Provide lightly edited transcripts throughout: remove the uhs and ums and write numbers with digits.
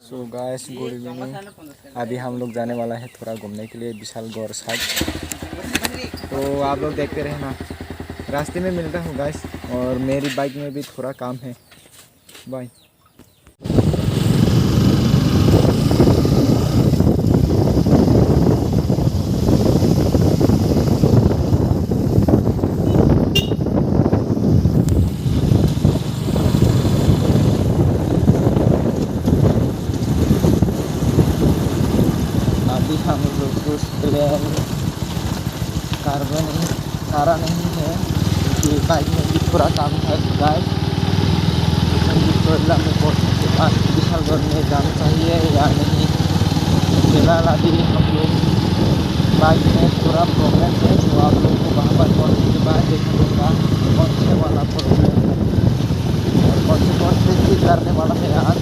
So guys good evening. अभी हम लोग जाने वाला है थोड़ा घूमने के लिए विशाल गौर साइड। तो आप लोग देखते रहना, रास्ते में मिलता हूँ गाइस। और मेरी बाइक में भी थोड़ा काम है। बाय। अभी हम लोग कुछ प्लान कारा नहीं है क्योंकि बाइक में भी थोड़ा काम है गाइस। में पहुँचने के बाद विशालगढ़ में जाना चाहिए या नहीं। फिलहाल अभी हम लोग बाइक में थोड़ा प्रॉब्लम है, तो आप लोग को वहाँ पर पहुँचने के बाद देखा दूँगा कौन से वाला प्रॉब्लम है और कौन से चीज़ करने वाला है आज।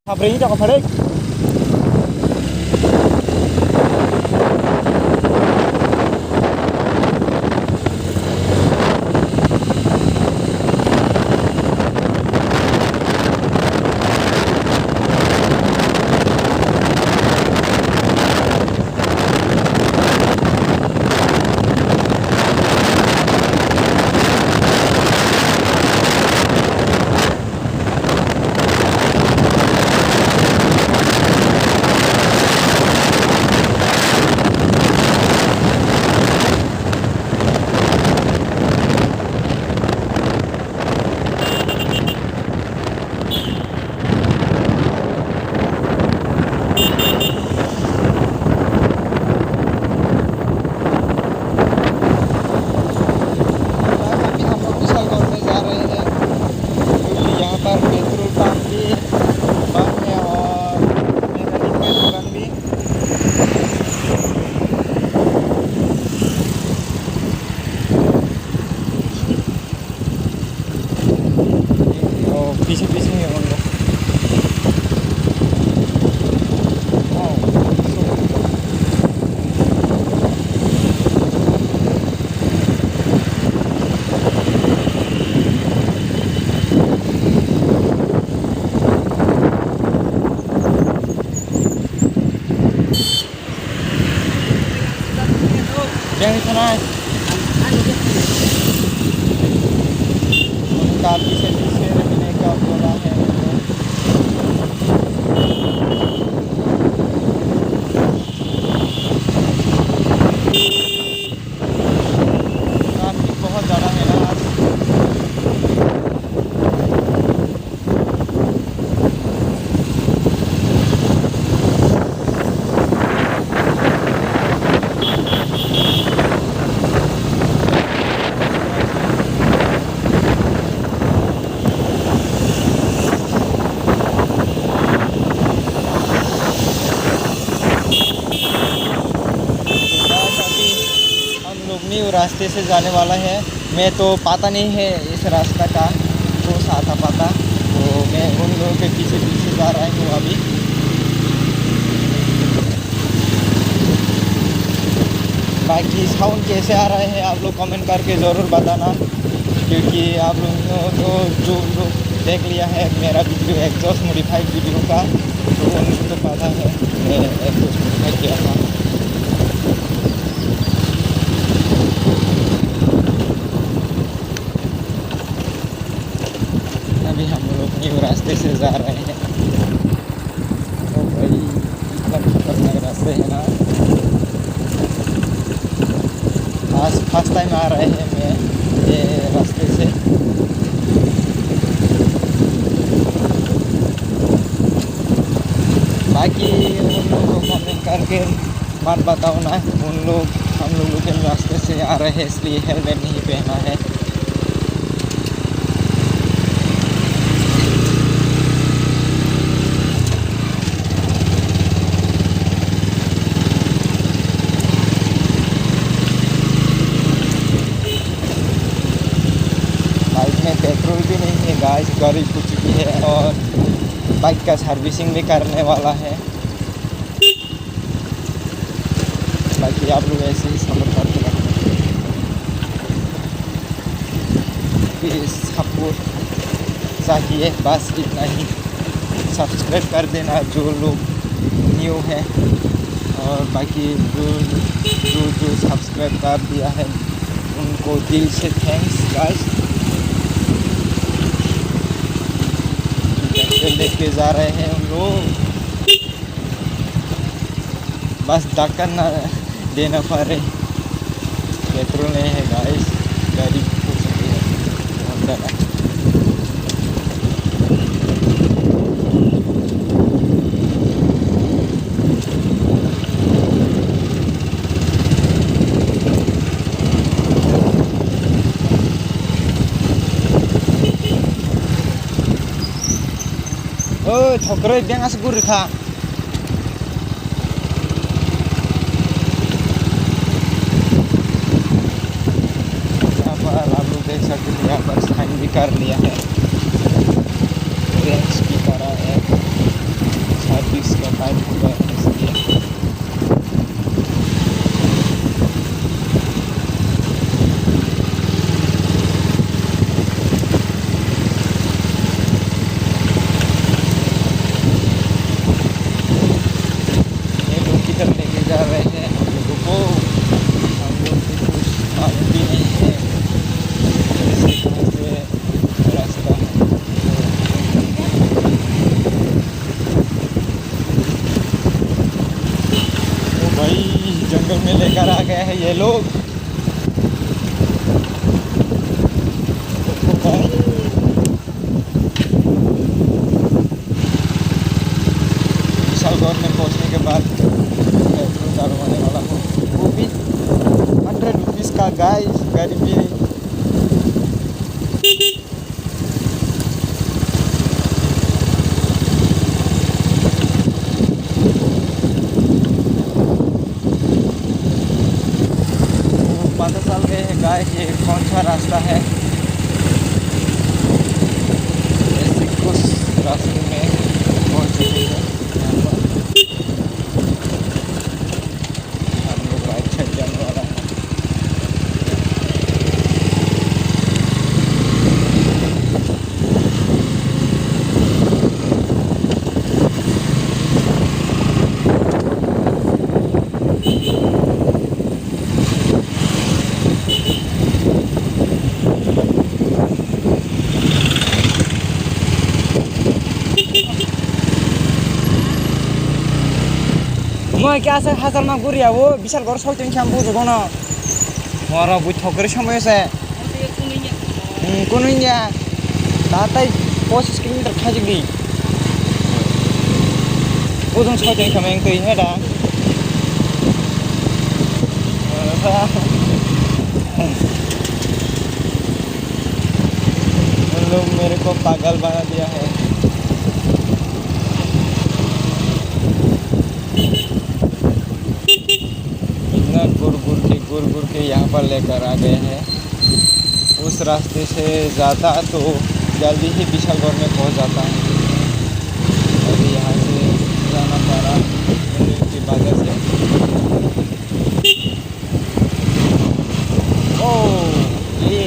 Hợp lý cho con phải đi. पीछे पीछे ही है उनका पीछे पीछे रखने का बोला है। ट्रैफिक बहुत ज़्यादा है ना आज। न्यू रास्ते से जाने वाला है। मैं तो पता नहीं है इस रास्ता का कौन सा आता पता, तो मैं उन लोगों के पीछे पीछे जा रहा हूँ अभी। बाकी साउंड कैसे आ रहा है आप लोग कमेंट करके ज़रूर बताना, क्योंकि आप लोगों को जो लोग देख लिया है मेरा वीडियो एग्जॉस्ट मॉडिफाइड वीडियो का, तो उनको तो पता है मैं एग्जॉस्ट मॉडिफाइड किया था। अभी हम लोग न्यू रास्ते से जा रहे हैं। तो भाई इतना खतरनाक रास्ते है ना। आज फर्स्ट टाइम आ रहे हैं मैं ये रास्ते से। बाकी उन लोगों को कमेंट करके मत बताओ ना, उन लोग हम लोगों के रास्ते से आ रहे हैं इसलिए हेलमेट नहीं पहना है। गाड़ी हो चुकी है और बाइक का सर्विसिंग भी करने वाला है। बाकी आप लोग ऐसे ही सब्र करते रहना, सपोर्ट चाहिए, बस इतना ही। सब्सक्राइब कर देना जो लोग न्यू है, और बाकी जो सब्सक्राइब कर दिया है उनको दिल से थैंक्स गाइस। लेके जा रहे हैं हम लोग, बस धक्का ना देना पड़े। पेट्रोल नहीं है गाइस, गाड़ी हो चुकी है बहुत ज़्यादा। ठोकरे dia nggak segur kak. यहाँ पर आप लोग देख सकते हैं, यहाँ पर साइन भी कर लिया है रेंज की तरह है, सर्विस का टाइम हो गया है इसलिए। लेके जा रहे हैं हम लोगों को, हम लोग भी कुछ मालूम भी नहीं है कहाँ से रास्ता है। तो भाई जंगल में लेकर आ गए हैं ये लोग। विशालगढ़ में पहुँचने के बाद पेट्रोल डालवाने वाला हूँ, वो भी 100 रुपीज़ का गाइस, गरीबी। पता चल गए है गाइस ये कौन सा रास्ता है। ऐसे कुछ रास्ते में पहुँच चुके हैं। जाने वाला है। मैं क्या से हाजार मा गुरिया वो विशालगढ़ सल्टिं शाम्पू जगोना मारा बुई ठोकरे समय से कुनुnya ताताई 25 किलोमीटर खाजगी उदं सल्टिं खामें कई है दा लोग मेरे को पागल बना दिया है। गुर के यहाँ पर लेकर आ गए हैं। उस रास्ते से ज़्यादा तो जल्दी ही विशालगढ़ में पहुँच जाता है। अभी यहाँ से जाना पड़ा की वजह से। ओह ये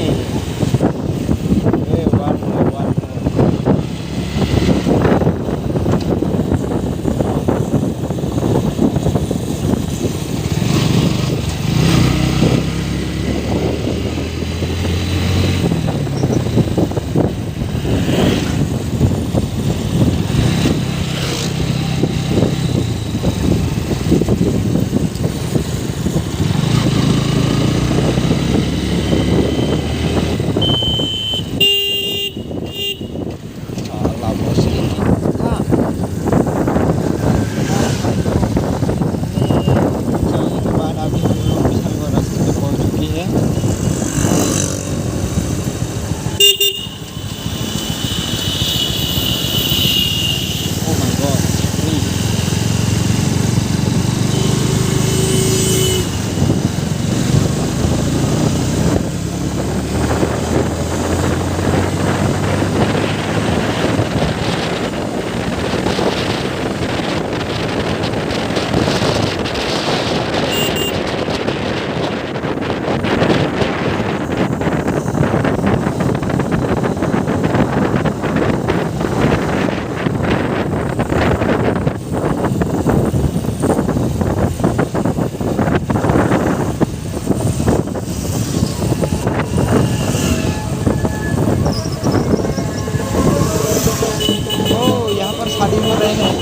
बोल रहे हैं।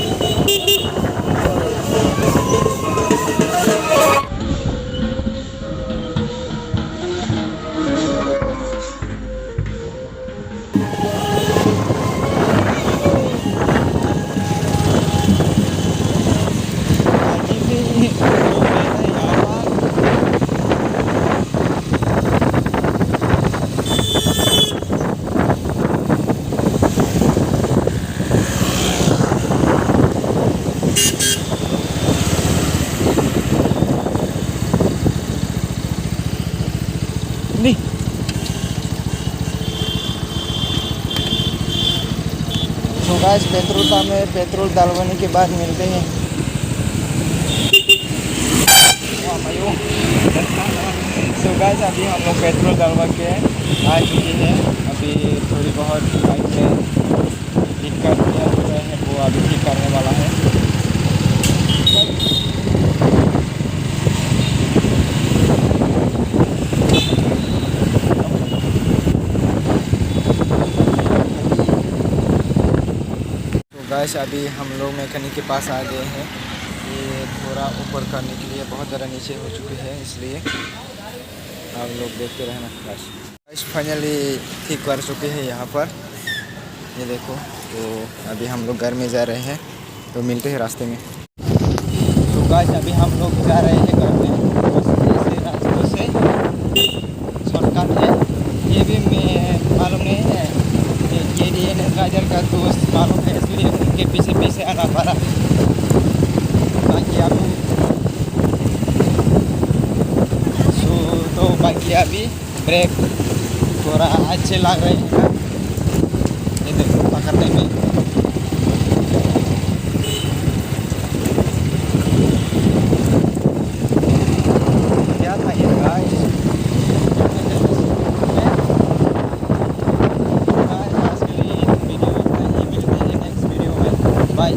नहीं तो गाइस पेट्रोल पंप में पेट्रोल डालवाने के बाद मिलते हैं। तो गाइस अभी हम लोग पेट्रोल डलवा के आ चुके हैं। अभी थोड़ी बहुत बाइक में दिक्कत हुए हैं, वो अभी ठीक करने वाला है। गाइस अभी हम लोग मैकेनिक के पास आ गए हैं। ये थोड़ा ऊपर करने के लिए बहुत ज़्यादा नीचे हो चुके हैं, इसलिए आप लोग देखते रहना। गाइस फाइनली ठीक कर चुके हैं यहाँ पर, ये देखो। तो अभी हम लोग घर में जा रहे हैं, तो मिलते हैं रास्ते में। तो गाइस अभी हम लोग जा रहे हैं घर में। ऐसे रास्तों से शॉर्टकट है, ये भी मैं मालूम नहीं है। ये गाजर का दोस्त मालूम है, इसलिए उनके पीछे पीछे आना पड़ा ताकि अभी तो बाकी अभी ब्रेक थोड़ा अच्छे लग रहे हैं ना, ये देखो पकड़ने में। क्या था ये गाइस? आज के लिए वीडियो इतना ही, मिलते हैं नेक्स्ट वीडियो में। बाय।